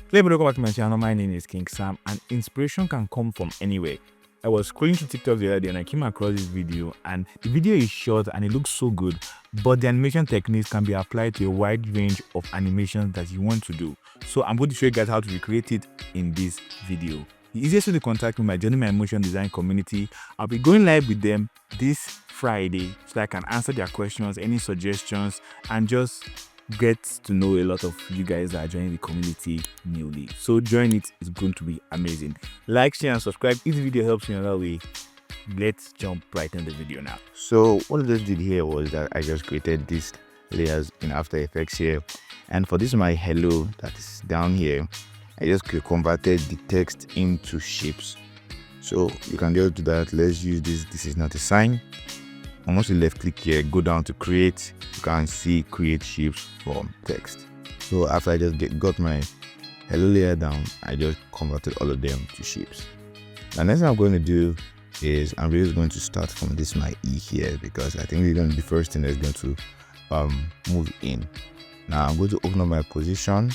Welcome back to my channel. My name is King Sam, and inspiration can come from anywhere. I was scrolling through TikTok the other day and I came across this video, and the video is short and it looks so good, but the animation techniques can be applied to a wide range of animations that you want to do. So I'm going to show you guys how to recreate it in this video. The easiest way to contact me is my Journey My Emotion Design community. I'll be going live with them this Friday so that I can answer their questions, any suggestions, and just get to know a lot of you guys that are joining the community newly. So join it, it's going to be amazing. Like, share, and subscribe if the video helps you in another way. Let's jump right in the video now. So what I just did here was that I just created these layers in After Effects here, and for this my hello that is down here, I just converted the text into shapes. So you can just do that. Let's use this is not a sign. And once you left click here, go down to create, you can see create shapes from text. So after I just got my hello layer down, I just converted all of them to shapes. The next thing I'm going to do is I'm really going to start from this my E here, because I think it's going to be the first thing that's going to move in. Now I'm going to open up my position,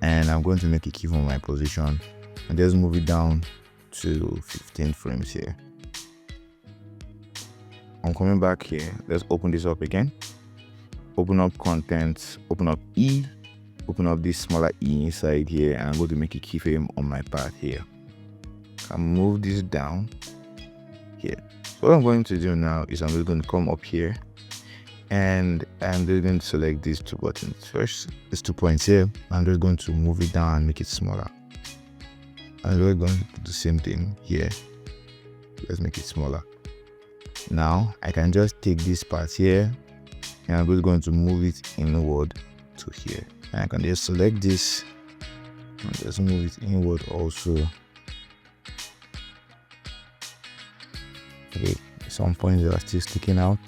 and I'm going to make a keyframe on my position and just move it down to 15 frames here. I'm coming back here. Let's open this up again. Open up content, open up E, open up this smaller E inside here, and I'm going to make a keyframe on my path here. I'll move this down here. So what I'm going to do now is I'm just going to come up here, and I'm just going to select these two buttons. First, these 2 points here. I'm just going to move it down and make it smaller. I'm just going to do the same thing here. Let's make it smaller. Now I can just take this part here, and I'm just going to move it inward to here. And I can just select this and just move it inward also. Okay, some points that are still sticking out.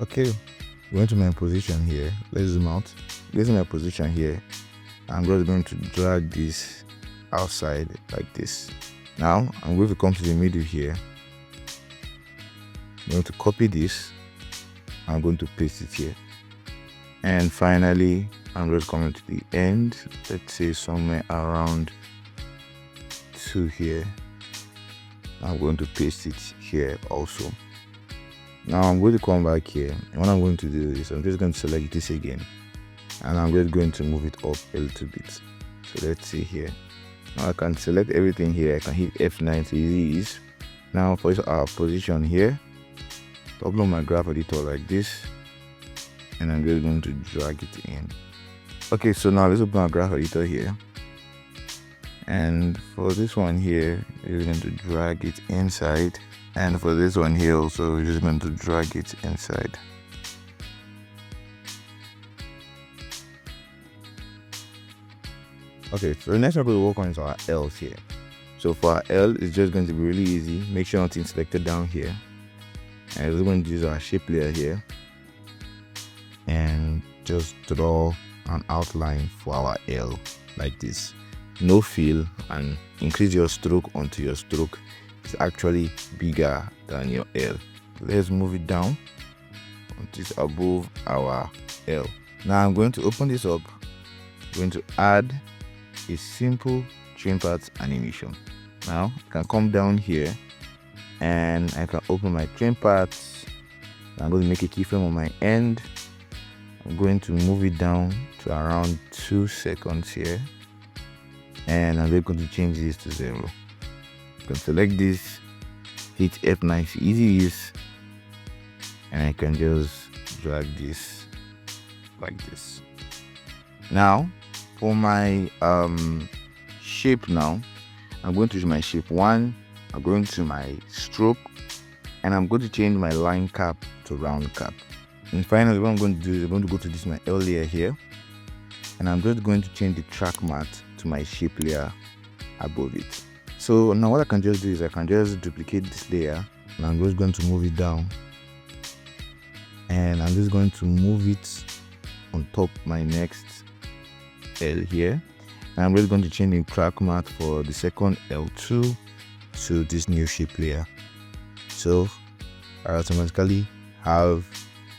Okay, going to my position here. Let's zoom out. This is my position here. I'm just going to drag this outside like this. Now I'm going to come to the middle here. I'm going to copy this. I'm going to paste it here. And finally, I'm just coming to the end. Let's say somewhere around 2 here. I'm going to paste it here also. Now I'm going to come back here, and what I'm going to do is I'm just going to select this again, and I'm just going to move it up a little bit. So let's see here. Now I can select everything here. I can hit F9 to use these. Now for our position here, double my graph editor like this, and I'm just going to drag it in. Okay, so now let's open our graph editor here, and for this one here, we're going to drag it inside, and for this one here also, we're just going to drag it inside. Okay, so the next one we're going to work on is our L's here. So for our L, it's just going to be really easy. Make sure nothing's selected down here. And we're going to use our shape layer here, and just draw an outline for our L like this. No fill, and increase your stroke until your stroke is actually bigger than your L. Let's move it down until it's above our L. Now I'm going to open this up. I'm going to add a simple trim path animation. Now I can come down here, and I can open my trim paths. I'm going to make a keyframe on my end. I'm going to move it down to around 2 seconds here, and I'm just going to change this to 0. You can select this, hit F9 to easy use, and I can just drag this like this. Now for my shape, now I'm going to use my shape 1. I'm going to my stroke, and I'm going to change my line cap to round cap. And finally, what I'm going to do is I'm going to go to this my L layer here, and I'm just going to change the track mat to my shape layer above it. So now what I can just do is I can just duplicate this layer, and I'm just going to move it down, and I'm just going to move it on top my next L here, and I'm just going to change the track mat for the second L2 to this new shape layer. So I automatically have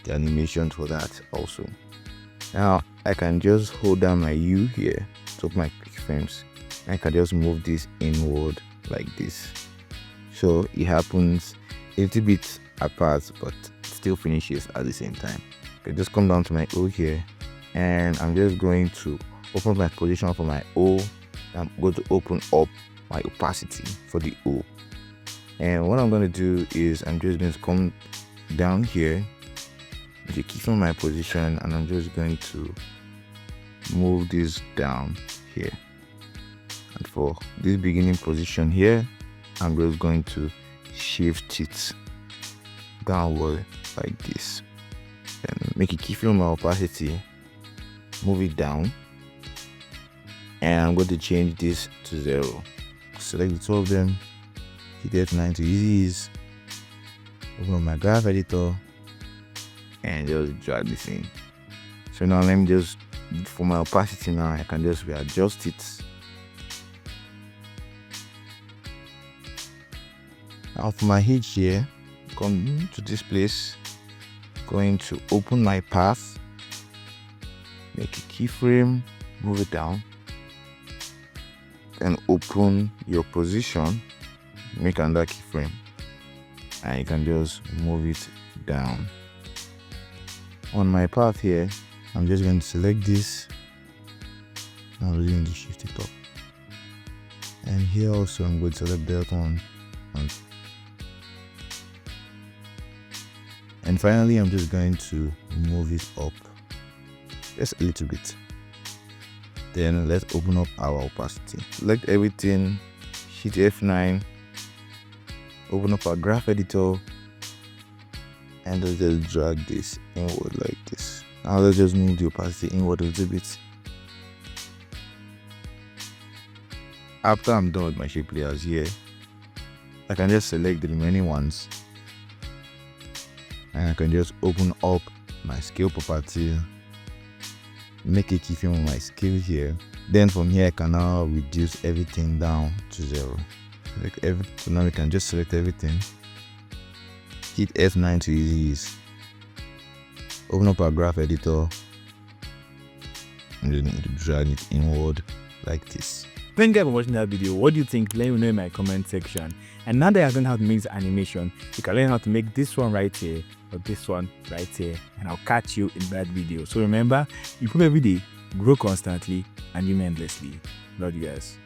the animation for that also. Now I can just hold down my U here to open my keyframes. I can just move this inward like this. So it happens a little bit apart, but still finishes at the same time. I just come down to my O here, and I'm just going to open my position for my O. I'm going to open up my opacity for the O. And what I'm going to do is I'm just going to come down here, keep on my position, and I'm just going to move this down here. And for this beginning position here, I'm just going to shift it downward like this. And make a keyframe my opacity, move it down, and I'm going to change this to 0. Select the two of them, hit F9 to ease, open up my graph editor, and just drag this in. So now let me just, for my opacity now, I can just readjust it. Now for my H here, come to this place, going to open my path, make a keyframe, move it down, then open your position, make another keyframe, and you can just move it down. On my path here, I'm just going to select this, I'm really going to shift it up, and here also I'm going to select that one, and finally I'm just going to move it up just a little bit. Then let's open up our opacity, select everything, hit F9, open up our graph editor, and let's just drag this inward like this. Now let's just move the opacity inward a little bit. After I'm done with my shape layers here, I can just select the remaining ones, and I can just open up my scale property, make a keyframe on my scale here. Then from here I can now reduce everything down to 0. So now we can just select everything, hit F9 to ease, open up our graph editor, and just need to drag it inward like this. Thank you guys for watching that video. What do you think? Let me know in my comment section. And now that I've learned how to make this animation, you can learn how to make this one right here or this one right here, and I'll catch you in that video. So remember, improve every day, grow constantly, and you endlessly. Love you guys.